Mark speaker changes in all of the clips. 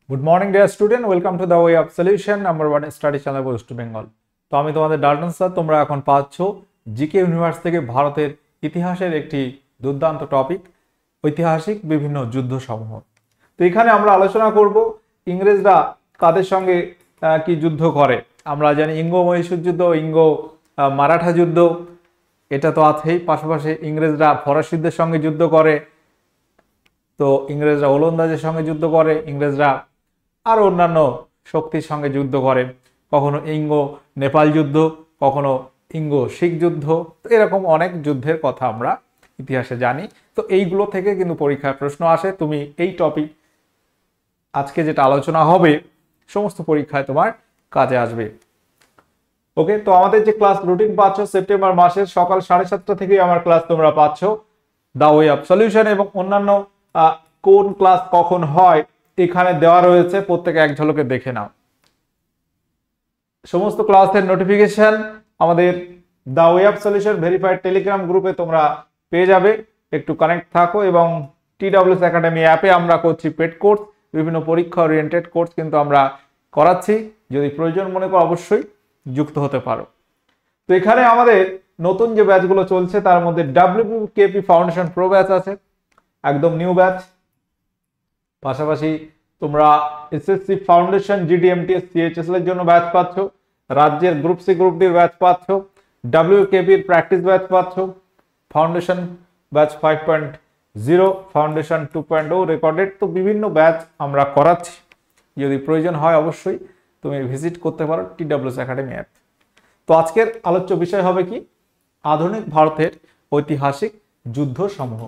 Speaker 1: Good morning dear student, welcome to the way of solution number 1 study channel West Bengal. তো আমি তোমাদের Dalton sir. তোমরা এখন পাচ্ছ জিকে ইউনিভার্স থেকে ভারতের ইতিহাসের একটি দুর্দান্ত টপিক, ঐতিহাসিক বিভিন্ন যুদ্ধ সমূহ। তো এখানে আমরা আলোচনা করব ইংরেজরা কাদের সঙ্গে কি যুদ্ধ করে। আমরা জানি ইঙ্গো মহীশূর যুদ্ধ, ইঙ্গো মারাঠা যুদ্ধ, এটা তো আছেই। পাশাপাশি ইংরেজরা ফরাসিদের সঙ্গে যুদ্ধ করে, তো ইংরেজরা ওলন্দাজের সঙ্গে যুদ্ধ করে, ইংরেজরা আর অন্যান্য শক্তির সঙ্গে যুদ্ধ করে। কখনো ইঙ্গো নেপাল যুদ্ধ, কখনো ইঙ্গো শিখ যুদ্ধ, তো এরকম অনেক যুদ্ধের কথা আমরা ইতিহাসে জানি। তো এইগুলো থেকে কিন্তু পরীক্ষায় প্রশ্ন আসে। তুমি এই টপিক আজকে যেটা আলোচনা হবে সমস্ত পরীক্ষায় তোমার কাজে আসবে। ওকে, তো আমাদের যে ক্লাস রুটিন পাচ্ছ সেপ্টেম্বর মাসের সকাল 7:30 থেকেই আমার ক্লাস তোমরা পাচ্ছ দা ওয়ে অফ সলিউশন, এবং অন্যান্য কোন ক্লাস কখন হয় এখানে দেওয়া রয়েছে, প্রত্যেকে এক ঝলকে দেখে নাও। সমস্ত ক্লাসের নোটিফিকেশন আমাদের the way of solution verified Telegram গ্রুপে তোমরা পেয়ে যাবে। একটু কানেক্ট থাকো। এবং TWS একাডেমি অ্যাপে আমরা করছি পেড কোর্স, বিভিন্ন পরীক্ষা ওরিয়েন্টেড কোর্স কিন্তু আমরা করাচ্ছি। যদি প্রয়োজন মনে করো অবশ্যই যুক্ত হতে পারো। তো এখানে আমাদের নতুন যে ব্যাচগুলো চলছে তার মধ্যে WPKP ফাউন্ডেশন প্রো ব্যাচ আছে, একদম নিউ ব্যাচ। পাশাপাশি তোমরা SSC ফাউন্ডেশন GDMTS CHSL এর জন্য ব্যাচ পাচ্ছ, রাজ্যের গ্রুপ সি গ্রুপ ডির ব্যাচ পাচ্ছ, WKP এর প্র্যাকটিস ব্যাচ পাচ্ছ, ফাউন্ডেশন ব্যাচ 5.0, ফাউন্ডেশন 2.0 রেকর্ডেড। তো বিভিন্ন ব্যাচ আমরা করাচ্ছি, যদি প্রয়োজন হয় অবশ্যই তুমি ভিজিট করতে পারো TWS একাডেমি অ্যাপ। তো আজকের আলোচ্য বিষয় হবে কি, আধুনিক ভারতের ঐতিহাসিক যুদ্ধ সমূহ।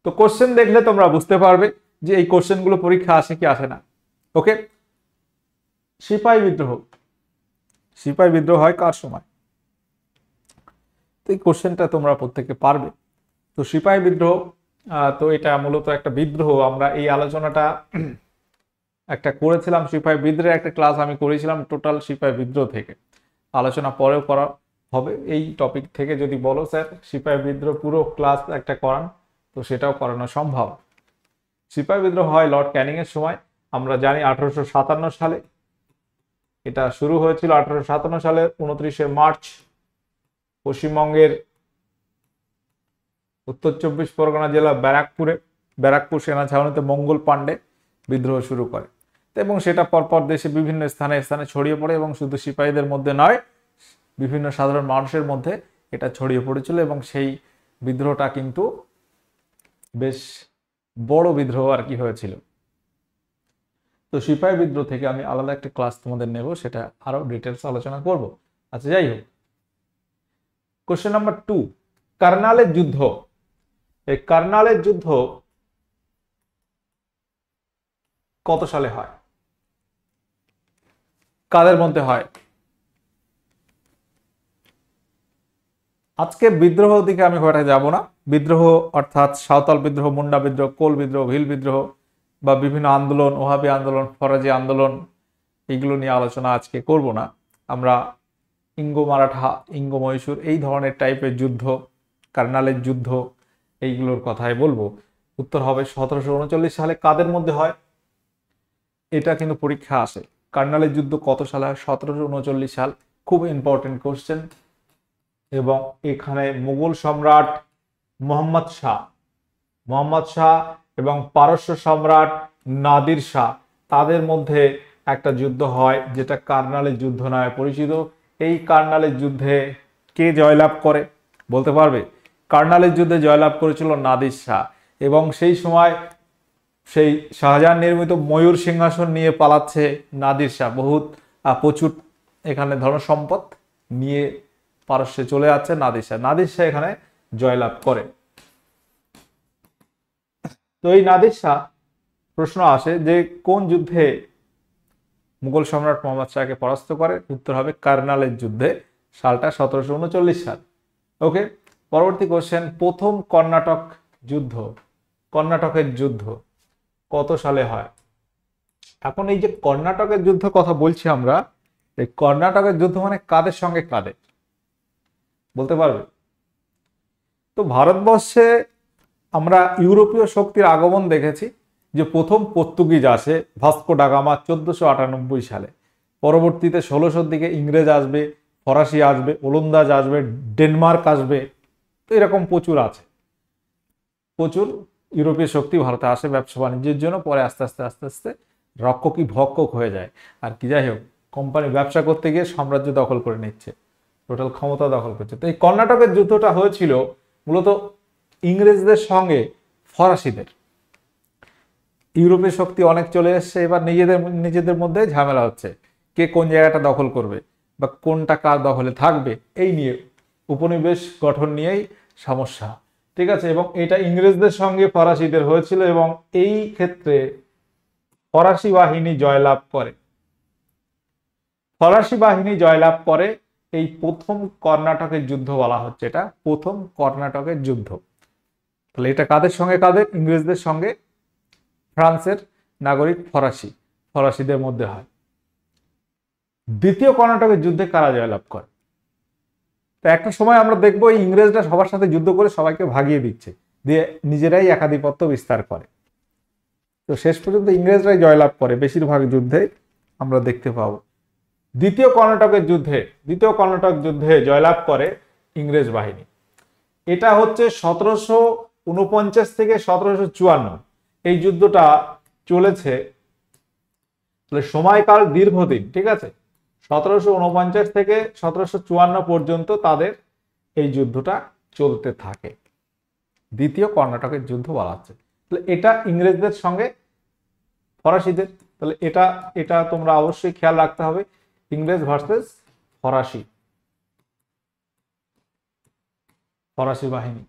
Speaker 1: তো কোশ্চেন দেখলে তোমরা বুঝতে পারবে যে এই কোশ্চেনগুলো পরীক্ষা আসে কি আসে না। ওকে, সিপাহী বিদ্রোহ। সিপাহী বিদ্রোহ হয় কার সময়? তো এই কোশ্চেনটা তোমরা প্রত্যেকে পারবে। তো সিপাহী বিদ্রোহ, তো এটা মূলত একটা বিদ্রোহ। আমরা এই আলোচনাটা একটা করেছিলাম, সিপাহী বিদ্রোহের একটা ক্লাস আমি করেছিলাম টোটাল সিপাহী বিদ্রোহ থেকে। আলোচনা পরেও করা হবে এই টপিক থেকে। যদি বলো স্যার সিপাহী বিদ্রোহ পুরো ক্লাস একটা করান, তো সেটাও করানো সম্ভব। সিপাহী বিদ্রোহ হয় লর্ড ক্যানিং এর সময়। আমরা জানি 1857 সালে এটা শুরু হয়েছিল। 1857 সালের 29শে মার্চ পশ্চিমবঙ্গের উত্তর 24 পরগনা জেলা ব্যারাকপুর সেনা ছাউনিতে মঙ্গল পাণ্ডে বিদ্রোহ শুরু করে, এবং সেটা পরপর দেশে বিভিন্ন স্থানে স্থানে ছড়িয়ে পড়ে। এবং শুধু সিপাহীদের মধ্যে নয়, বিভিন্ন সাধারণ মানুষের মধ্যে এটা ছড়িয়ে পড়েছিল। এবং সেই বিদ্রোহটা কিন্তু বেশ বড় বিদ্রোহ আর কি হয়েছিল। তো সিপাহী বিদ্রোহ থেকে আমি আলাদা একটা ক্লাস তোমাদের নেব, সেটা আরো ডিটেলস আলোচনা করব। আচ্ছা, যাই হোক, কোশ্চেন নাম্বার 2, কার্নালের যুদ্ধ। এই কার্নালের যুদ্ধ কত সালে হয়, কাদের মধ্যে হয়? আজকে বিদ্রোহ দিকে আমি ঘটে যাব না। বিদ্রোহ অর্থাৎ সাঁওতাল বিদ্রোহ, মুন্ডা বিদ্রোহ, কোল বিদ্রোহ, ভিল বিদ্রোহ বা বিভিন্ন আন্দোলন, ওহাবি আন্দোলন, ফরাজি আন্দোলন, এইগুলো নিয়ে আলোচনা আজকে করব না। আমরা ইঙ্গো মারাঠা, ইঙ্গো মহীশূর, এই ধরনের টাইপের যুদ্ধ, কার্নালের যুদ্ধ, এইগুলোর কথাই বলবো। উত্তর হবে 1739 সালে। কাদের মধ্যে হয় এটা কিন্তু পরীক্ষা আসে। কার্নালের যুদ্ধ কত সালে হয়? 1739 সাল। খুব ইম্পর্টেন্ট কোশ্চেন। এবং এখানে মুঘল সম্রাট মোহাম্মদ শাহ এবং পারস্য সম্রাট নাদির শাহ, তাদের মধ্যে একটা যুদ্ধ হয় যেটা কার্নালের যুদ্ধ নামে পরিচিত। এই কার্নালের যুদ্ধে কে জয়লাভ করে বলতে পারবে? কার্নালের যুদ্ধে জয়লাভ করেছিল নাদির শাহ। এবং সেই সময় সেই শাহজাহান নির্মিত ময়ূর সিংহাসন নিয়ে পালাচ্ছে নাদির শাহ। প্রচুর এখানে ধন সম্পদ নিয়ে পারস্যে চলে যাচ্ছে নাদির শাহ এখানে জয়লাভ করে। তো এই নাদির শাহ, প্রশ্ন আসে যে কোন যুদ্ধে মুঘল সম্রাট মোহাম্মদ শাহকে পরাস্ত করে? উত্তর হবে কার্নালের যুদ্ধে, সালটা 1739 সাল। ওকে, পরবর্তী কোশ্চেন, প্রথম কর্ণাটকের যুদ্ধ কত সালে হয়? এখন এই যে কর্ণাটকের যুদ্ধ কথা বলছি আমরা, এই কর্ণাটকের যুদ্ধ মানে কাদের সঙ্গে কাদের বলতে পারবে? তো ভারতবর্ষে আমরা ইউরোপীয় শক্তির আগমন দেখেছি, যে প্রথম পর্তুগিজ আসে ভাস্কো ডা গামা 1498 সালে। পরবর্তীতে 1600 দিকে ইংরেজ আসবে, ফরাসি আসবে, ওলন্দাজ আসবে, ডেনমার্ক আসবে। তো এরকম প্রচুর আছে, প্রচুর ইউরোপীয় শক্তি ভারতে আসে ব্যবসা বাণিজ্যের জন্য। পরে আস্তে আস্তে আস্তে আস্তে রক্ষকই ভক্ষক হয়ে যায়। আর কি যাই হোক, কোম্পানি ব্যবসা করতে গিয়ে সাম্রাজ্য দখল করে নিচ্ছে, টোটাল ক্ষমতা দখল করছে। তো এই কর্ণাটকের যুদ্ধটা হয়েছিল মূলত ইংরেজদের সঙ্গে ফরাসিদের। ইউরোপের শক্তি অনেক চলে এসছে, এবার নিজেদের মধ্যে ঝামেলা হচ্ছে, কে কোন জায়গাটা দখল করবে বা কোনটা কার দখলে থাকবে, এই নিয়ে উপনিবেশ গঠন নিয়েই সমস্যা। ঠিক আছে, এবং এটা ইংরেজদের সঙ্গে ফরাসিদের হয়েছিল এবং এই ক্ষেত্রে ফরাসি বাহিনী জয়লাভ করে। ফরাসি বাহিনী জয়লাভ করে, এই প্রথম কর্ণাটকের যুদ্ধ বলা হচ্ছে, এটা প্রথম কর্ণাটকের যুদ্ধ। তাহলে এটা কাদের সঙ্গে কাদের? ইংরেজদের সঙ্গে ফ্রান্সের নাগরিক ফরাসিদের মধ্যে হয়। দ্বিতীয় কর্ণাটকের যুদ্ধে কারা জয়লাভ করে? তো একটা সময় আমরা দেখবো ইংরেজরা সবার সাথে যুদ্ধ করে সবাইকে ভাগিয়ে দিচ্ছে, দিয়ে নিজেরাই একাধিপত্য বিস্তার করে। তো শেষ পর্যন্ত ইংরেজরাই জয়লাভ করে বেশিরভাগ যুদ্ধে আমরা দেখতে পাবো। দ্বিতীয় কর্ণাটক যুদ্ধে জয়লাভ করে ইংরেজ বাহিনী। এটা হচ্ছে 1749 থেকে 1754। এই যুদ্ধটা চলেছে, সময়কাল দীর্ঘদিন। ঠিক আছে, 1749 থেকে 1754 পর্যন্ত তাদের এই যুদ্ধটা চলতে থাকে। দ্বিতীয় কর্ণাটকের যুদ্ধ বলা হচ্ছে। তাহলে এটা ইংরেজদের সঙ্গে ফরাসিদের। তাহলে এটা তোমরা অবশ্যই খেয়াল রাখতে হবে, ইংরেজ ভার্সেস ফরাসি বাহিনী।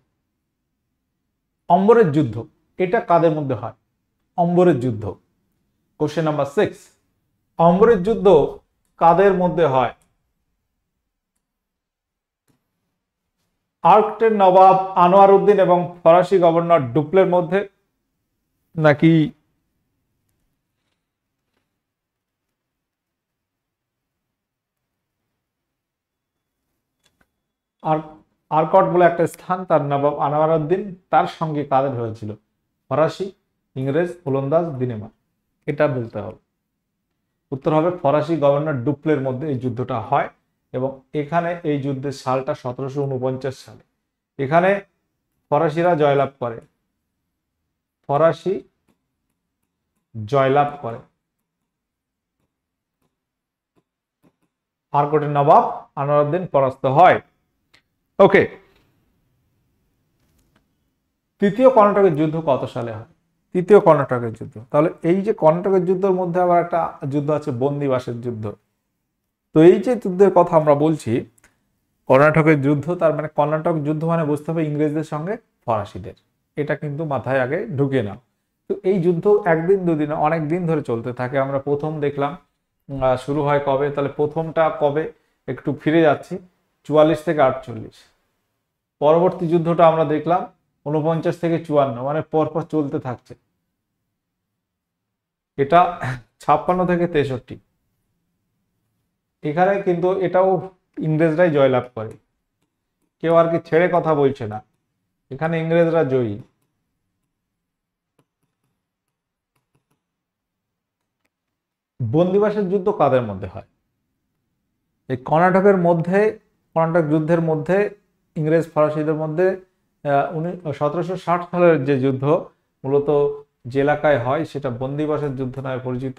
Speaker 1: অম্বরের যুদ্ধ, এটা কাদের মধ্যে হয়? অম্বরের যুদ্ধ, কোশ্চেন নাম্বার 6। অম্বরের যুদ্ধ কাদের মধ্যে হয়? আর্কটের নবাব আনোয়ার উদ্দিন এবং ফরাসি গভর্নর ডুপ্লের মধ্যে, নাকি আরকট বলে একটা স্থান, তার নবাব আনোয়ার উদ্দিন, তার সঙ্গে কাদের হয়েছিল? ফরাসি, ইংরেজ, ওলন্দাজ, ডেনমার্ক। এটা বলতে হবে। উত্তর হবে ফরাসি গভর্নর ডুপ্লের মধ্যে এই যুদ্ধটা হয় এবং এখানে এই যুদ্ধের সালটা 1749 সালে। এখানে ফরাসিরা জয়লাভ করে, আরকটের নবাব আনোয়ার উদ্দিন পরাস্ত হয়। ওকে, তৃতীয় কর্ণাটকের যুদ্ধ কত সালে হয়? তৃতীয় কর্ণাটকের যুদ্ধ, তাহলে এই যে কর্ণাটকের যুদ্ধের মধ্যে আবার একটা যুদ্ধ আছে বন্দিবাসের যুদ্ধ। তো এই যে যুদ্ধের কথা আমরা বলছি কর্ণাটকের যুদ্ধ, তার মানে কর্ণাটক যুদ্ধ মানে বুঝতে হবে ইংরেজদের সঙ্গে ফরাসিদের। এটা কিন্তু মাথায় আগে ঢুকে নাও। তো এই যুদ্ধ একদিন দুদিন অনেক দিন ধরে চলতে থাকে। আমরা প্রথম দেখলাম শুরু হয় কবে, তাহলে প্রথমটা কবে একটু ফিরে যাচ্ছি, 44 থেকে 48। পরবর্তী যুদ্ধটা আমরা দেখলাম 49 থেকে 54, মানে পরপর চলতে থাকছে। এটা 56 থেকে 63। এখানে কিন্তু এটাও ইংরেজরাই জয়লাভ করে, কেউ আর কি ছেড়ে কথা বলছে না, এখানে ইংরেজরা জয়ী। বন্দিবাসের যুদ্ধ কাদের মধ্যে হয়? এই কর্ণাটক যুদ্ধের মধ্যে ইংরেজ ফরাসিদের মধ্যে 1760 সালের যে যুদ্ধ মূলত যে এলাকায় হয় সেটা বন্দিবাসের যুদ্ধ নামে পরিচিত,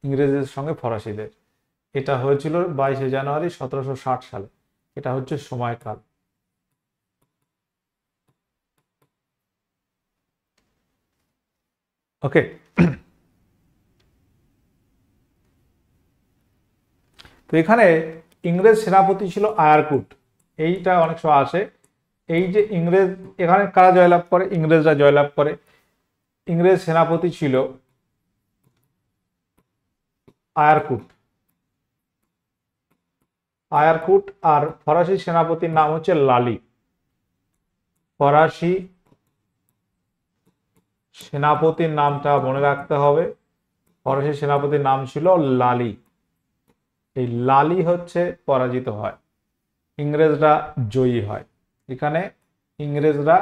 Speaker 1: ইংরেজদের সঙ্গে ফরাসিদের। এটা হয়েছিল 22 জানুয়ারি 1760 সালে। এটা হচ্ছে সময়কাল। ওকে, তো এখানে ইংরেজ সেনাপতি ছিল আয়ারকুট। এইটা অনেক সময় আসে, এই যে ইংরেজ, এখানে কারা জয়লাভ করে? ইংরেজরা জয়লাভ করে। ইংরেজ সেনাপতি ছিল আয়ারকুট আর ফরাসি সেনাপতির নাম হচ্ছে লালি। ফরাসি সেনাপতির নামটা মনে রাখতে হবে, ফরাসি সেনাপতির নাম ছিল লালি। এই লালি হচ্ছে পরাজিত হয়, ইংরেজরা জয়ী হয়। এখানে ইংরেজরা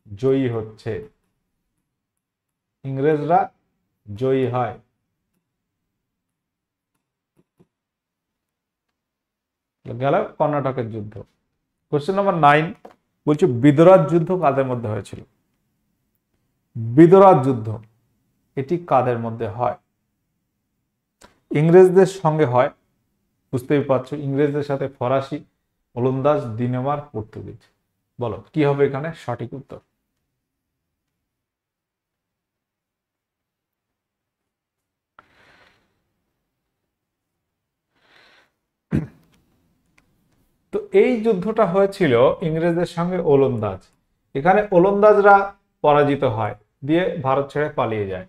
Speaker 1: জয়ী হচ্ছে। ইংরেজরা জয়ী হয়। গেল কর্ণাটকের যুদ্ধ। কোশ্চেন নাম্বার 9 বলছে বিদরাজ যুদ্ধ কাদের মধ্যে হয়েছিল? বিদরাজ যুদ্ধ এটি কাদের মধ্যে হয়? ইংরেজদের সঙ্গে হয়, বুঝতেই পারছো, ইংরেজদের সাথে ফরাসি, ওলন্দাজ, ডেনমার্ক, পর্তুগিজ। বলো কি হবে এখানে সঠিক উত্তর? তো এই যুদ্ধটা হয়েছিল ইংরেজদের সঙ্গে ওলন্দাজ। এখানে ওলন্দাজরা পরাজিত হয়, দিয়ে ভারত ছেড়ে পালিয়ে যায়।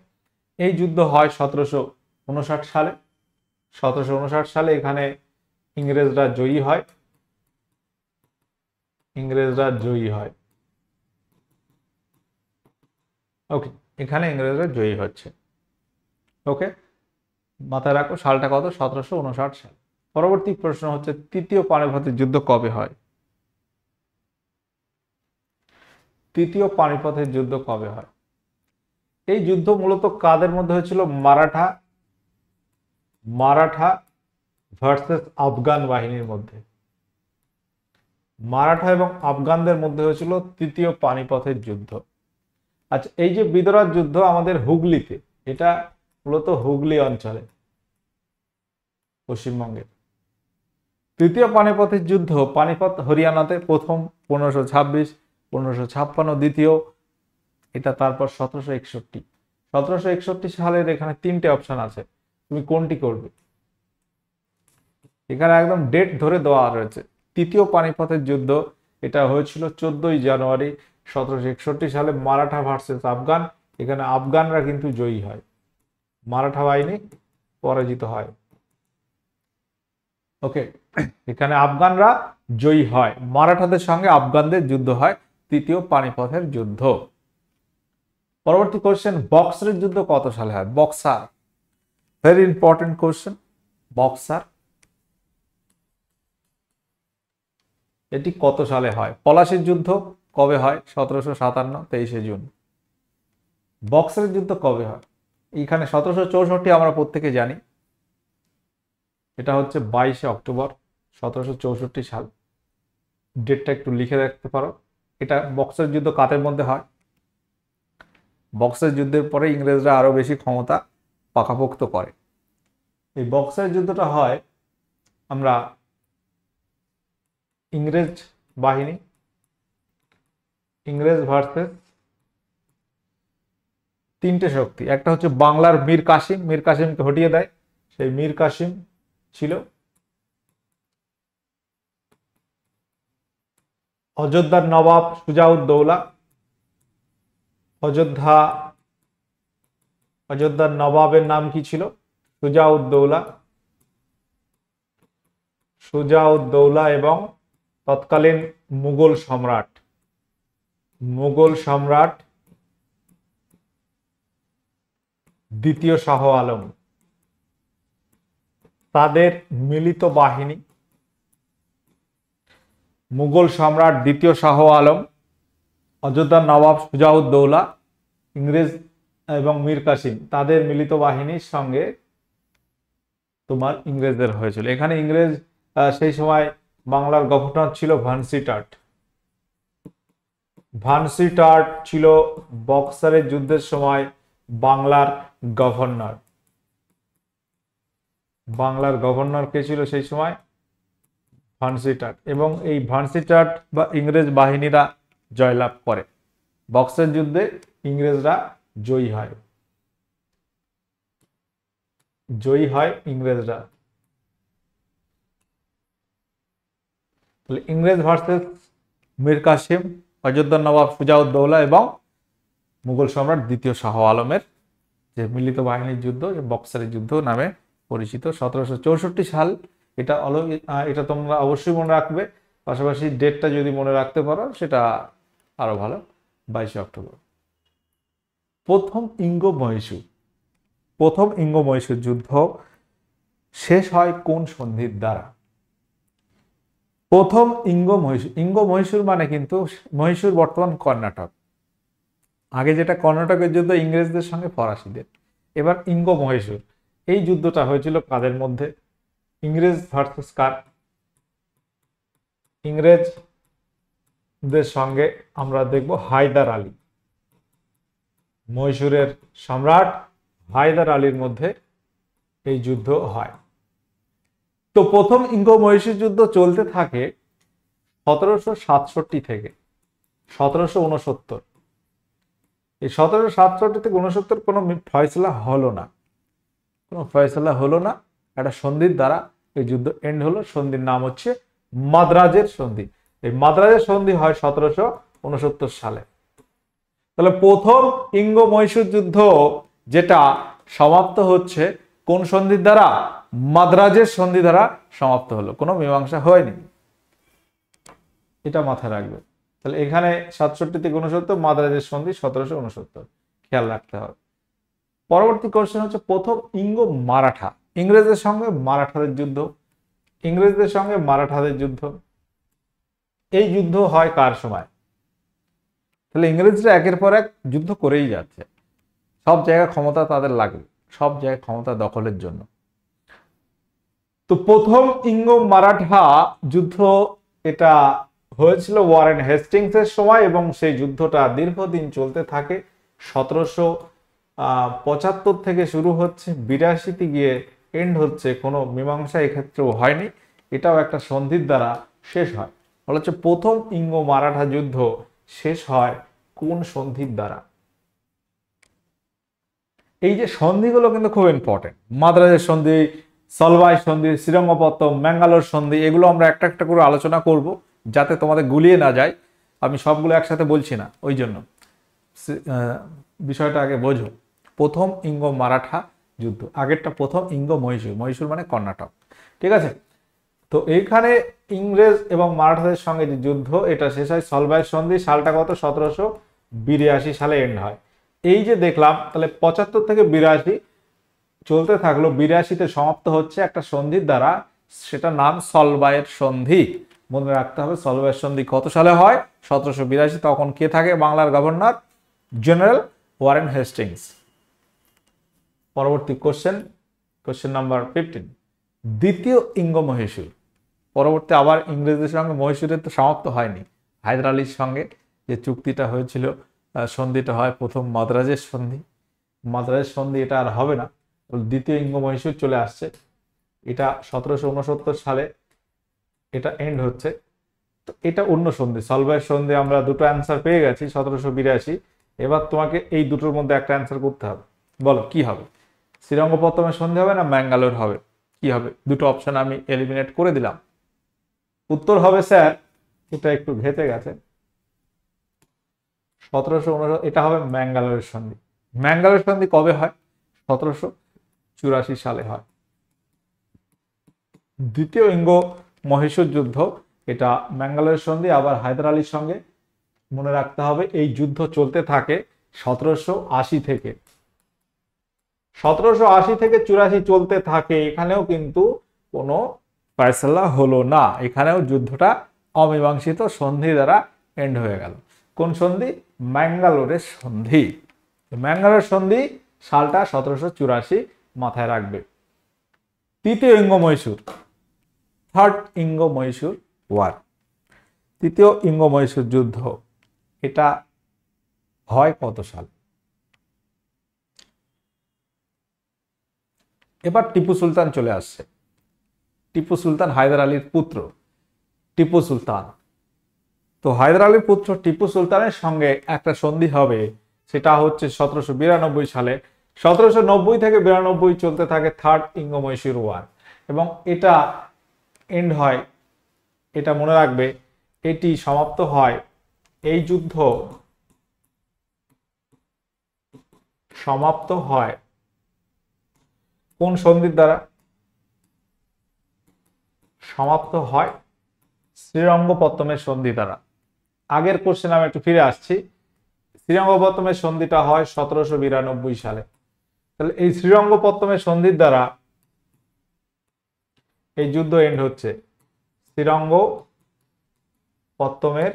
Speaker 1: এই যুদ্ধ হয় 1759 সালে। 1759 সালে এখানে ইংরেজরা জয়ী হয়। ইংরেজরা জয়ী হয়। ওকে, এখানে ইংরেজরা জয়ী হচ্ছে। ওকে, মাথায় রাখো সালটা কত? 1759 সাল। পরবর্তী প্রশ্ন হচ্ছে তৃতীয় পানিপথের যুদ্ধ কবে হয়? তৃতীয় পানিপথের যুদ্ধ কবে হয়? এই যুদ্ধ মূলত কাদের মধ্যে হয়েছিল? মারাঠা ভার্সেস আফগান বাহিনীর মধ্যে। মারাঠা এবং আফগানদের মধ্যে হয়েছিল তৃতীয় পানিপথের যুদ্ধ। আচ্ছা, এই যে বিদরাজ যুদ্ধ আমাদের হুগলিতে, এটা মূলত হুগলি অঞ্চলে, পশ্চিমবঙ্গের। তৃতীয় পানিপথের যুদ্ধ পানিপথ হরিয়ানাতে প্রথম 1526, 1556 দ্বিতীয়, এটা তারপর 1761। 1761 সালের এখানে 3টে অপশন আছে, তুমি কোনটি করবে? এখানে একদম ডেট ধরে দেওয়া রয়েছে। তৃতীয় পানিপথের যুদ্ধ এটা হয়েছিল 14ই জানুয়ারি 1761 সালে, মারাঠা ভার্সেস আফগান। এখানে আফগানরা কিন্তু জয়ী হয়, মারাঠা বাহিনী পরাজিত হয়। ওকে, এখানে আফগানরা জয়ী হয়, মারাঠাদের সঙ্গে আফগানদের যুদ্ধ হয়, তৃতীয় পানিপথের যুদ্ধ। পরবর্তী কোশ্চেন, বক্সারের যুদ্ধ কত সালে হয়? Boxer, very important question. Boxer এটি কত সালে হয়? পলাশির যুদ্ধ কবে হয়? 1757, 23শে জুন। বক্সারের যুদ্ধ কবে হয়? এখানে 1764 আমরা প্রত্যেকে জানি, এটা হচ্ছে 22শে অক্টোবর 1764 সাল। ডেটটা একটু লিখে রাখতে পারো। এটা বক্সার যুদ্ধ কাদের মধ্যে হয়? বক্সার যুদ্ধের পরে ইংরেজরা আরো বেশি ক্ষমতা পাকাপোক্ত করে। এই বক্সার যুদ্ধটা হয় আমরা ইংরেজ বাহিনী, ইংরেজ ভার্সেস 3টে শক্তি। একটা হচ্ছে বাংলার মীর কাসিম, মীর কাসিমকে হটিয়ে দেয়, সেই মীর কাসিম ছিল। অযোধ্যার নবাব সুজাউদ্দৌলা, অযোধ্যার নবাবের নাম কি ছিল? সুজাউদ্দৌলা। সুজাউদ্দৌলা এবং তৎকালীন মুঘল সম্রাট দ্বিতীয় শাহ আলম, তাদের মিলিত বাহিনী। মুঘল সম্রাট দ্বিতীয় শাহ আলম, অযোধ্যার নবাব সুজাউদ্দৌলা, ইংরেজ এবং মীর কাসিম, তাদের মিলিত বাহিনীর সঙ্গে তোমার ইংরেজদের হয়েছিল। এখানে ইংরেজ সেই সময় বাংলার গভর্নর ছিল ভানসিটাট। ভানসিটাট ছিল বক্সারের যুদ্ধের সময় বাংলার গভর্নর। বাংলার গভর্নর কে ছিল সেই সময়? ভানসিটাট। এবং এই ভানসিটাট বা ইংরেজ বাহিনীরা জয়লাভ করে। বক্সার যুদ্ধে ইংরেজরা জয়ী হয় ইংরেজরা। ইংরেজ ভার্সেস মীর কাসিম, অযোধ্যার নবাব সুজাউদ্দৌলা এবং মুঘল সম্রাট দ্বিতীয় শাহ আলমের যে মিলিত বাহিনীর যুদ্ধ, বক্সারের যুদ্ধ নামে পরিচিত। 1764 সাল। এটা তোমরা অবশ্যই মনে রাখবে, পাশাপাশি ডেটটা যদি মনে রাখতে পারো সেটা আরো ভালো। 22শে অক্টোবর। প্রথম ইঙ্গ মহীশূর যুদ্ধ শেষ হয় কোন সন্ধির দ্বারা? প্রথম ইঙ্গ মহীশূর মানে কিন্তু মহীশূর বর্তমান কর্ণাটক। আগে যেটা কর্ণাটকের যুদ্ধ ইংরেজদের সঙ্গে ফরাসিদের, এবার ইঙ্গ মহীশূর। এই যুদ্ধটা হয়েছিল কাদের মধ্যে? ইংরেজ ভার্সেস কার? ইংরেজদের সঙ্গে আমরা দেখব হায়দার আলী, মহীশূরের সম্রাট হায়দার আলীর মধ্যে এই যুদ্ধ হয়। তো প্রথম ইঙ্গ মহীশূর যুদ্ধ চলতে থাকে 1767 থেকে 1769। এই 1767 থেকে 69 কোনো ফয়সলা হলো না, কোনো ফয়সলা হলো না। একটা সন্ধির দ্বারা এই যুদ্ধ এন্ড হলো। সন্ধির নাম হচ্ছে মাদ্রাজের সন্ধি। এই মাদ্রাজের সন্ধি হয় 1769 সালে। তাহলে প্রথম ইঙ্গ মহীশূর যুদ্ধ যেটা সমাপ্ত হচ্ছে কোন সন্ধির দ্বারা? মাদ্রাজের সন্ধি দ্বারা সমাপ্ত হলো, কোনো মীমাংসা হয়নি, এটা মাথায় রাখবে। তাহলে এখানে 67 থেকে 69, মাদ্রাজের সন্ধি 1769, খেয়াল রাখতে হবে। পরবর্তী কোশ্চেন হচ্ছে প্রথম ইঙ্গ মারাঠা, ইংরেজদের সঙ্গে মারাঠাদের যুদ্ধ। ইংরেজদের সঙ্গে মারাঠাদের যুদ্ধ, এই যুদ্ধ হয় কার সময়? তাহলে ইংরেজরা একের পর এক যুদ্ধ করেই যাচ্ছে, সব জায়গায় ক্ষমতা তাদের লাগবে, সব জায়গায় ক্ষমতা দখলের জন্য। তো প্রথম ইঙ্গ মারাঠা যুদ্ধ এটা হয়েছিল ওয়ারেন হেস্টিংসের সময়, এবং সেই যুদ্ধটা দীর্ঘদিন চলতে থাকে। 1775 থেকে শুরু হচ্ছে, 82তে গিয়ে এন্ড হচ্ছে। কোনো মীমাংসা এক্ষেত্রেও হয়নি, এটাও একটা সন্ধির দ্বারা শেষ হয়। বলা হচ্ছে প্রথম ইঙ্গ মারাঠা যুদ্ধ শেষ হয় কোন সন্ধির দ্বারা? এই যে সন্ধিগুলো কিন্তু খুব ইম্পর্টেন্ট। মাদ্রাজের সন্ধি, সলবাই সন্ধি, শ্রীরঙ্গপত্তম, ম্যাঙ্গালোর সন্ধি, এগুলো আমরা একটা একটা করে আলোচনা করব যাতে তোমাদের গুলিয়ে না যায়। আমি সবগুলো একসাথে বলছি না, ওই জন্য বিষয়টা আগে বোঝো। প্রথম ইঙ্গ মারাঠা যুদ্ধ, আগেরটা প্রথম ইঙ্গ মহীশূর, মহীশূর মানে কর্ণাটক, ঠিক আছে। তো এইখানে ইংরেজ এবং মারাঠাদের সঙ্গে যে যুদ্ধ এটা শেষ হয় সলবাই সন্ধি, সালটা কত? 1782 সালে এন্ড হয়। এই যে দেখলাম, তাহলে 75 থেকে 82 চলতে থাকলো, 82তে সমাপ্ত হচ্ছে একটা সন্ধির দ্বারা, সেটা নাম সলবাইয়ের সন্ধি। মনে রাখতে হবে সলবাইয়ের সন্ধি কত সালে হয়? 1782। তখন কে থাকে বাংলার গভর্নর? General Warren Hastings. পরবর্তী কোশ্চেন, কোশ্চেন নাম্বার 15, দ্বিতীয় ইঙ্গ মহীশূর। পরবর্তী আবার ইংরেজদের সঙ্গে মহীশূরের তো সমাপ্ত হয়নি, হায়দার আলীর সঙ্গে যে চুক্তিটা হয়েছিল, সন্ধিটা হয় প্রথম মাদ্রাজের সন্ধি। মাদ্রাজের সন্ধি এটা আর হবে না, দ্বিতীয় ইঙ্গ মহীশূর চলে আসছে। এটা 1769 সালে এটা এন্ড হচ্ছে। তো এটা অন্য সন্ধি, সলবাইয়ের সন্ধি। আমরা দুটো অ্যান্সার পেয়ে গেছি 1782। এবার তোমাকে এই দুটোর মধ্যে একটা অ্যান্সার করতে হবে। বলো কি হবে? শ্রীরঙ্গপত্তমের সন্ধি হবে না ম্যাঙ্গালোর হবে? কি হবে? দুটো অপশন আমি এলিমিনেট করে দিলাম। উত্তর হবে স্যার, এটা একটু ঘেটে গেছে, 1759, এটা হবে ম্যাঙ্গালোরের সন্ধি। ম্যাঙ্গালোর সন্ধি কবে হয়? 1784 সালে হয়। দ্বিতীয় ইঙ্গ মহীশূর যুদ্ধ এটা ম্যাঙ্গালোরের সন্ধি। আবার হায়দার আলীর সঙ্গে মনে রাখতে হবে এই যুদ্ধ চলতে থাকে 1780 থেকে, 1780 থেকে 84 চলতে থাকে। এখানেও কিন্তু কোনো ফয়সালা হলো না, এখানেও যুদ্ধটা অমীমাংসিত সন্ধি দ্বারা এন্ড হয়ে গেল। কোন সন্ধি? ম্যাঙ্গালোরের সন্ধি। ম্যাঙ্গালোর সন্ধি সালটা 1784, মাথায় রাখবে। তৃতীয় ইঙ্গ মহীশূর, থার্ড ইঙ্গ মহীশূর ওয়ার, তৃতীয় ইঙ্গ মহীশূর যুদ্ধ এটা হয় কত সাল? এবার টিপু সুলতান চলে আসছে। টিপু সুলতান হায়দার আলীর পুত্র টিপু সুলতান। তো হায়দার আলীর পুত্র টিপু সুলতানের সঙ্গে একটা সন্ধি হবে, সেটা হচ্ছে 1792 সালে। 1790 থেকে 92 চলতে থাকে থার্ড ইঙ্গ মহীশূর ওয়ার, এবং এটা এন্ড হয়, এটা মনে রাখবে, এটি সমাপ্ত হয়, এই যুদ্ধ সমাপ্ত হয় কোন সন্ধির দ্বারা? সমাপ্ত হয় শ্রীরঙ্গপত্তমের সন্ধি দ্বারা। আগের কোশ্চেন আমি একটু ফিরে আসছি। শ্রীরঙ্গপত্তমের সন্ধিটা হয় 1792 সালে। তাহলে এই শ্রীরঙ্গপত্তমের সন্ধির দ্বারা এই যুদ্ধ এন্ড হচ্ছে। শ্রীরঙ্গপত্তমের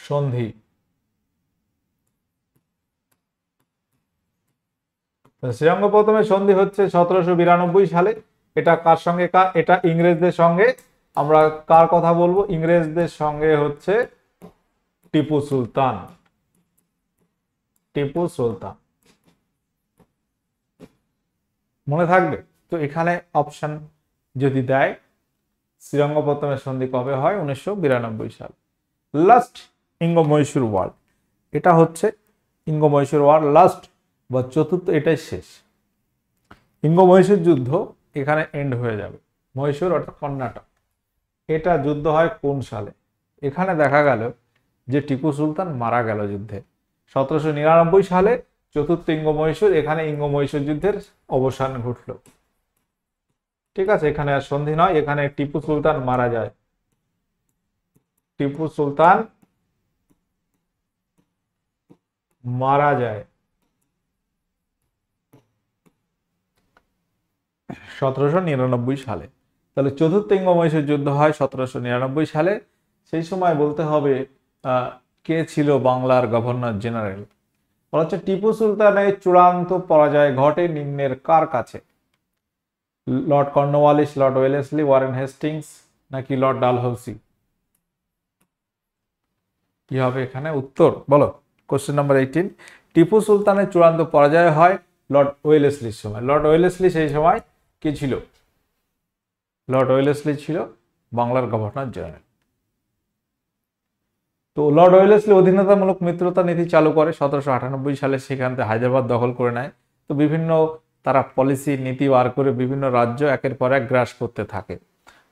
Speaker 1: সন্ধি শ্রীরঙ্গপত্তমের সন্ধি হচ্ছে 1792 সালে। এটা কার সঙ্গে? এটা ইংরেজদের সঙ্গে। আমরা কার কথা বলবো? ইংরেজদের সঙ্গে হচ্ছে টিপু সুলতান। টিপু সুলতান মনে থাকবে তো। এখানে অপশন যদি দেয় শ্রীরঙ্গপত্তমের সন্ধি কবে হয়? 1992 সাল। লাস্ট ইঙ্গ-মহীশূর ওয়ার, এটা হচ্ছে ইঙ্গ-মহীশূর ওয়ার লাস্ট বা চতুর্থ, এটাই শেষ। ইঙ্গ-মহীশূর যুদ্ধ এখানে এন্ড হয়ে যাবে। মহীশূর অর্থাৎ কর্ণাটক, এটা যুদ্ধ হয় কোন সালে? এখানে দেখা গেল যে টিপু সুলতান মারা গেল যুদ্ধে 1799 সালে। চতুর্থ ইঙ্গ-মহীশূর, এখানে ইঙ্গ-মহীশূর যুদ্ধের অবসান ঘটল। ঠিক আছে, এখানে আর সন্ধি নয়, এখানে টিপু সুলতান মারা যায়। টিপু সুলতান মারা যায় 1799 সালে। তাহলে চতুর্থ ইঙ্গ-মহীশূর যুদ্ধ হয় 1799 সালে। সেই সময় বলতে হবে কে ছিল বাংলার গভর্নর জেনারেল? বলা হচ্ছে টিপু সুলতানের চূড়ান্ত পরাজয় ঘটে নিম্নের কার কাছে? Lord Cornwallis, Lord Wellesley, Warren Hastings নাকি লর্ড ডালহৌসি? কি হবে এখানে উত্তর? বলো। কোশ্চেন নাম্বার 18, টিপু সুলতানের চূড়ান্ত পরাজয় হয় লর্ড ওয়েলেসলির সময়। লর্ড ওয়েলেসলি সেই সময় কে ছিল? লর্ড ওয়েলেসলি ছিল বাংলার গভর্নর জেনারেল। তো লর্ড ওয়েলেসলি অধীনতামূলক মিত্রতা নীতি চালু করে 1798 সালে। সেখান থেকে হায়দ্রাবাদ দখল করে নেয়। তো বিভিন্ন তারা পলিসি নীতি বার করে বিভিন্ন রাজ্য একের পর এক গ্রাস করতে থাকে।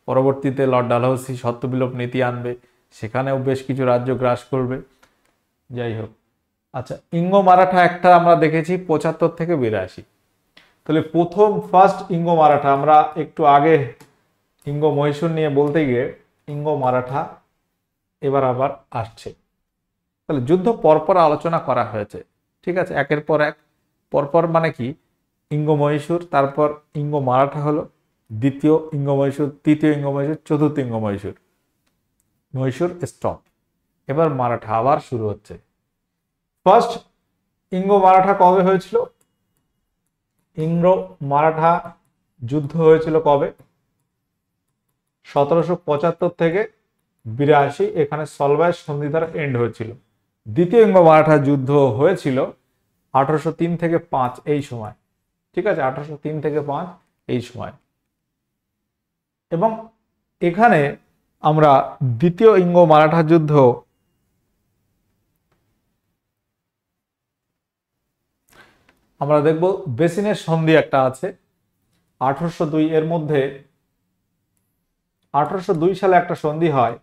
Speaker 1: পরবর্তীতে লর্ড ডালহৌসি সত্যবিলোপ নীতি আনবে, সেখানেও বেশ কিছু রাজ্য গ্রাস করবে। যাই হোক, আচ্ছা, ইঙ্গ মারাঠা একটা আমরা দেখেছি 75 থেকে 82। তাহলে ফার্স্ট ইঙ্গ মারাঠা, আমরা একটু আগে ইঙ্গ মহীশূর নিয়ে বলতে গিয়ে ইঙ্গ মারাঠা এবার আবার আসছে। তাহলে যুদ্ধ পরপর আলোচনা করা হয়েছে। ঠিক আছে, একের পর এক। পরপর মানে কি? ইঙ্গ মহীশূর, তারপর ইঙ্গ মারাঠা হলো, দ্বিতীয় ইঙ্গ মহীশূর, তৃতীয় ইঙ্গ মহীশূর, চতুর্থ ইঙ্গ মহীশূর। মহীশূর স্টপ, এবার মারাঠা আবার শুরু হচ্ছে। ফার্স্ট ইঙ্গ মারাঠা কবে হয়েছিল? ইঙ্গ মারাঠা যুদ্ধ হয়েছিল কবে? 1775 থেকে 82, এখানে সলভায় সন্ধি দ্বারা এন্ড হয়েছিল। দ্বিতীয় ইঙ্গ মারাঠা যুদ্ধ হয়েছিল 1803 থেকে 5 এই সময়। ঠিক আছে, 1803 থেকে 5 এই সময়। এবং এখানে আমরা দ্বিতীয় ইঙ্গ মারাঠা যুদ্ধ আমরা দেখব বেসিনের সন্ধি একটা আছে 1802। এর মধ্যে 1802 সালে একটা সন্ধি হয়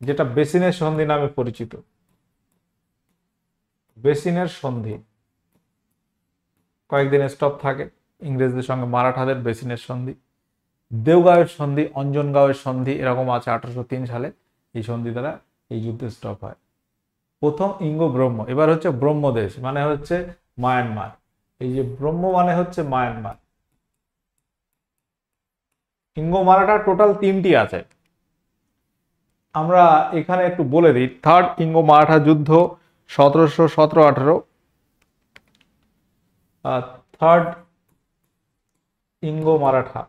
Speaker 1: যেটা বেসিনের সন্ধি নামে পরিচিত। বেসিনের সন্ধি কয়েকদিন স্টপ থাকে ইংরেজদের সঙ্গে মারাঠাদের। বেসিনের সন্ধি, দেওগাঁওয়ের সন্ধি, অঞ্জনগাঁওয়ের সন্ধি, এরকম আছে 1803 সালে। এই সন্ধি দ্বারা এই যুদ্ধ স্টপ হয়। প্রথম ইঙ্গ ব্রহ্ম, এবার হচ্ছে ব্রহ্মদেশ মানে হচ্ছে মায়ানমার। এই যে ব্রহ্ম মানে হচ্ছে মায়ানমার। ইঙ্গ মারাঠা টোটাল 3টি আছে। আমরা এখানে একটু বলে দিই। থার্ড ইঙ্গ মারাঠা যুদ্ধ 1717-18। থার্ড ইঙ্গ মারাঠা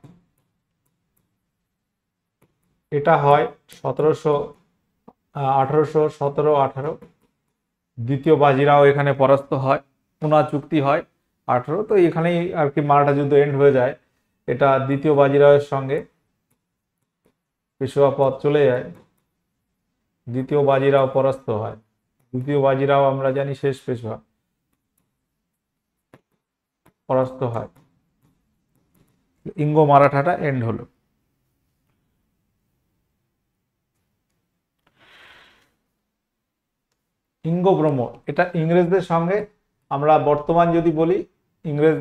Speaker 1: এটা হয় 1817-18। দ্বিতীয় বাজিরাও এখানে পরাস্ত হয়, পুনা চুক্তি হয় 18। তো এখানেই আর কি মারাঠা যুদ্ধ এন্ড হয়ে যায়। এটা দ্বিতীয় বাজিরাওয়ের সঙ্গে পেশোয়া পথ চলে যায়। দ্বিতীয় বাজিরাও পরাস্ত হয়। দ্বিতীয় বাজিরাও আমরা জানি শেষ পেশোয়া, পরাস্ত হয়। ইঙ্গ মারাঠাটা এন্ড হলো। ইঙ্গ ব্রহ্ম এটা ইংরেজদের সঙ্গে, আমরা বর্তমান যদি বলি ইংরেজ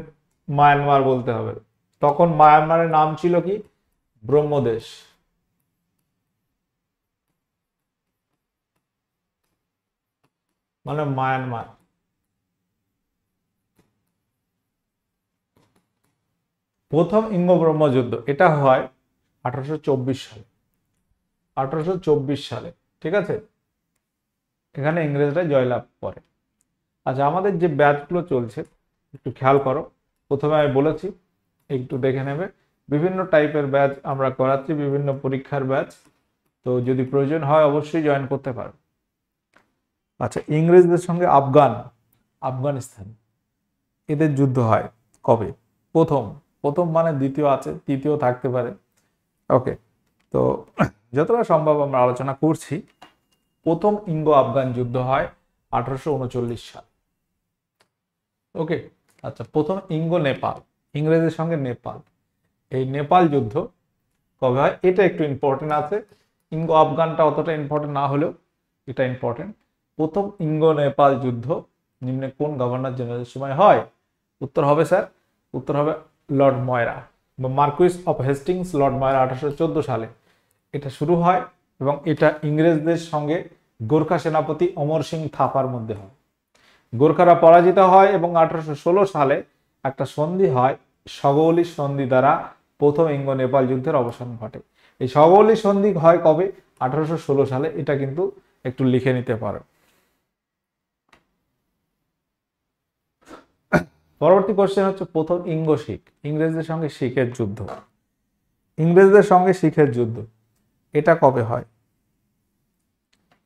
Speaker 1: মায়ানমার বলতে হবে। তখন মায়ানমারের নাম ছিল কি? ব্রহ্মদেশ। মানে মায়ানমার। প্রথম ইঙ্গ ব্রহ্ম যুদ্ধ এটা হয় 1824 সালে। 1824 সালে, ঠিক আছে। এখানে ইংরেজরা জয়লাভ করে। আচ্ছা, আমাদের যে ব্যাচগুলো চলছে একটু খেয়াল করো। প্রথমে আমি বলেছি, একটু দেখে নেবে। বিভিন্ন টাইপের ব্যাচ আমরা করাচ্ছি, বিভিন্ন পরীক্ষার ব্যাচ। তো যদি প্রয়োজন হয় অবশ্যই জয়েন করতে পারো। আচ্ছা, ইংরেজদের সঙ্গে আফগানিস্তান এদের যুদ্ধ হয় কবে? প্রথম প্রথম মানে দ্বিতীয় আছে, তৃতীয় থাকতে পারে। ওকে, তো যতটা সম্ভব আমরা আলোচনা করছি। প্রথম ইঙ্গো আফগান যুদ্ধ হয় 1839 সাল। ওকে, আচ্ছা, প্রথম ইঙ্গো নেপাল, ইংরেজের সঙ্গে নেপাল, এই নেপাল যুদ্ধ কবে হয়? এটা একটু ইম্পর্টেন্ট আছে। ইঙ্গো আফগানটা অতটা ইম্পর্টেন্ট না হলেও এটা ইম্পর্টেন্ট। প্রথম ইঙ্গো নেপাল যুদ্ধ নিম্নে কোন গভর্নর জেনারেলের সময় হয়? উত্তর হবে স্যার, উত্তর হবে লর্ড ময়রা বা মার্কুইস অফ হেস্টিংস, লর্ড ময়রা 1814 সালে এটা শুরু হয় এবং এটা ইংরেজদের সঙ্গে গোর্খা সেনাপতি অমর সিং থাপার মধ্যে হয়। গোর্খারা পরাজিত হয় এবং 1816 সালে একটা সন্ধি হয়, সগৌলি সন্ধি দ্বারা প্রথম ইঙ্গো নেপাল যুদ্ধের অবসান ঘটে। এই সগৌলি সন্ধি হয় কবে? 1816 সালে। এটা কিন্তু একটু লিখে নিতে পারো। পরবর্তী কোশ্চেন হচ্ছে প্রথম ইঙ্গো শিখ, ইংরেজদের সঙ্গে শিখের যুদ্ধ, ইংরেজদের সঙ্গে শিখের যুদ্ধ এটা কবে হয়?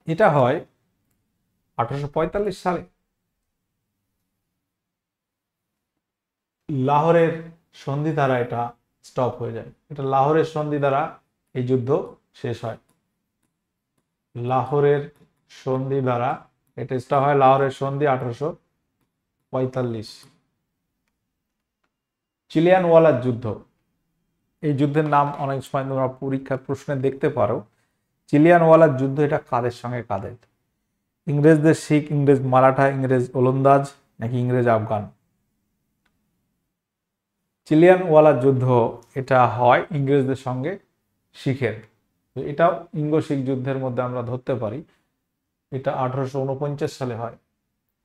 Speaker 1: এটা হয় 1845 সালে। লাহোরের সন্ধি দ্বারা এটা স্টপ হয়ে যায়। এটা লাহোরের সন্ধি দ্বারা এই যুদ্ধ শেষ হয়। লাহোরের সন্ধি দ্বারা এটা স্টপ হয়, লাহোরের সন্ধি 1845। চিলিয়ানওয়ালার যুদ্ধ, এই যুদ্ধের নাম অনেক সময় তোমরা পরীক্ষার প্রশ্নে দেখতে পারো। চিলিয়ানওয়ালার যুদ্ধ এটা কাদের সঙ্গে কাদের? ইংরেজদের শিখ, ইংরেজ মারাঠা, ইংরেজ ওলন্দাজ নাকি ইংরেজ আফগান? চিলিয়ানওয়ালার যুদ্ধ এটা হয় ইংরেজদের সঙ্গে শিখের। এটাও ইঙ্গো শিখ যুদ্ধের মধ্যে আমরা ধরতে পারি। এটা 1849 সালে হয়।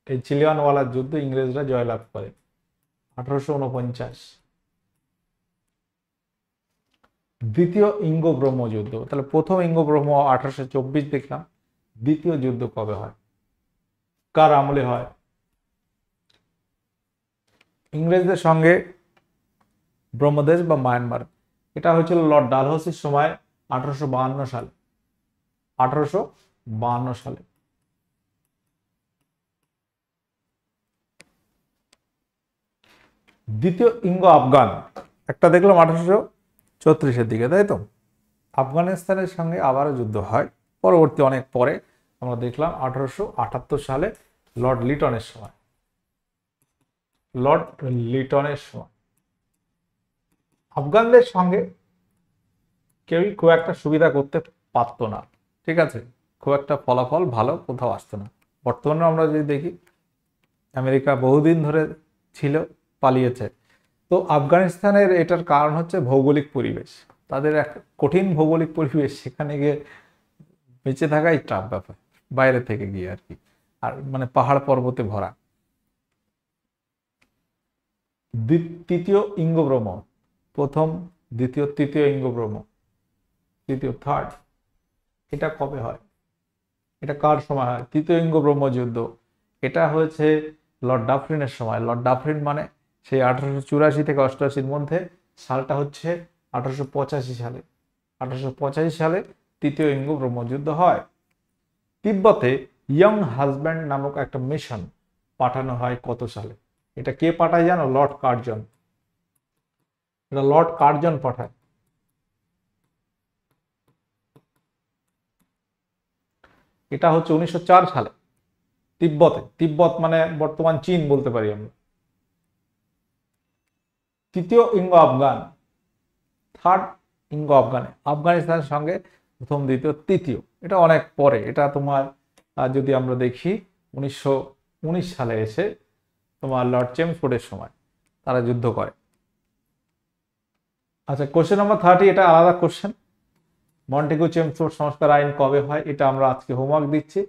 Speaker 1: এই চিলিয়ানওয়ালার যুদ্ধ ইংরেজরা জয়লাভ করে 1849। দ্বিতীয় ইঙ্গো ব্রহ্ম যুদ্ধ, তাহলে প্রথম ইঙ্গো ব্রহ্ম 1824 দেখলাম। দ্বিতীয় যুদ্ধ কবে হয়, কার আমলে হয়? ইংরেজদের সঙ্গে ব্রহ্মদেশ বা মায়ানমার, এটা হয়েছিল লর্ড ডালহৌসির সময় 1852 সালে। 1852 সালে। দ্বিতীয় ইঙ্গো আফগান একটা দেখলাম 1834-এর দিকে, তাই তো? আফগানিস্তানের সঙ্গে আবারও যুদ্ধ হয় পরবর্তী অনেক পরে। আমরা দেখলাম 1878 সালে লর্ড লিটনের সময়। লর্ড লিটনের সময় আফগানদের সঙ্গে কেউই খুব একটা সুবিধা করতে পারতো না, ঠিক আছে? খুব একটা ফলাফল ভালো কোথাও আসতো না। বর্তমানে আমরা যদি দেখি, আমেরিকা বহুদিন ধরে ছিল, পালিয়েছে। তো আফগানিস্তানের এটার কারণ হচ্ছে ভৌগোলিক পরিবেশ। তাদের এক কঠিন ভৌগোলিক পরিবেশ, সেখানে গিয়ে বেঁচে থাকাই টাফ ব্যাপার, বাইরে থেকে গিয়ে আর কি। আর মানে পাহাড় পর্বতে ভরা। তৃতীয় ইঙ্গো ব্রহ্ম, প্রথম, দ্বিতীয়, তৃতীয় ইঙ্গো ব্রহ্ম, তৃতীয়, থার্ড, এটা কবে হয়? এটা কার সময় হয়? তৃতীয় ইঙ্গো ব্রহ্ম যুদ্ধ এটা হয়েছে লর্ড ডাফরিনের সময়। লর্ড ডাফরিন মানে সেই 1884 থেকে 88-র মধ্যে, সালটা হচ্ছে 1885 সালে। 1885 সালে তৃতীয় ইঙ্গো ব্রহ্মযুদ্ধ হয়। তিব্বতে ইয়ং হাজব্যান্ড নামক একটা মিশন পাঠানো হয় কত সালে? এটা কে পাঠায় জানো? Lord Curzon. এটা লর্ড কার্জন পাঠায়। এটা হচ্ছে 1904 সালে তিব্বতে। তিব্বত মানে বর্তমান চীন বলতে পারি আমরা। তৃতীয় ইঙ্গো আফগান, থার্ড ইঙ্গো আফগানে আফগানিস্তানের সঙ্গে প্রথম, দ্বিতীয়, তৃতীয়, এটা অনেক পরে। এটা তোমার যদি আমরা দেখি 1919 সালে এসে তোমার লর্ড চেমসফোর্ডের সময় তারা যুদ্ধ করে। আচ্ছা, কোশ্চেন নাম্বার 30, এটা আলাদা কোশ্চেন। মন্টেগু চেমসফোর্ড সংস্কার আইন কবে হয়? এটা আমরা আজকে হোমওয়ার্ক দিচ্ছি।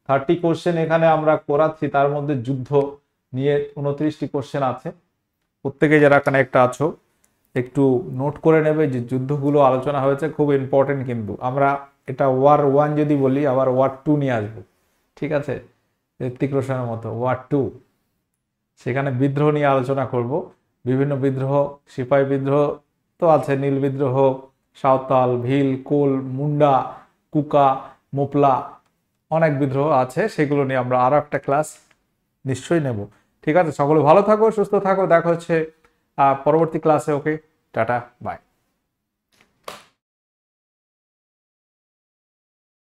Speaker 1: 30 কোশ্চেন এখানে আমরা করাচ্ছি, তার মধ্যে যুদ্ধ নিয়ে 29টি কোশ্চেন আছে। প্রত্যেকে যারা কানেক্ট আছো একটু নোট করে নেবে যে যুদ্ধগুলো আলোচনা হয়েছে, খুব ইম্পর্টেন্ট। কিন্তু আমরা এটা ওয়ার 1 যদি বলি, আবার ওয়ার 2 নিয়ে আসবো, ঠিক আছে? ঋত্বিক রোশনের মতো ওয়ার 2, সেখানে বিদ্রোহ নিয়ে আলোচনা করব। বিভিন্ন বিদ্রোহ, সিপাহী বিদ্রোহ তো আছে, নীল বিদ্রোহ, সাঁওতাল, ভিল, কোল, মুন্ডা, কুকা, মোপলা, অনেক বিদ্রোহ আছে। সেগুলো নিয়ে আমরা আরো একটা ক্লাস নিশ্চয়ই নেব। ঠিক আছে, সকলে ভালো থাকো, সুস্থ থাকো, দেখা হচ্ছে পরবর্তী ক্লাসে। ওকে, টাটা, বাই।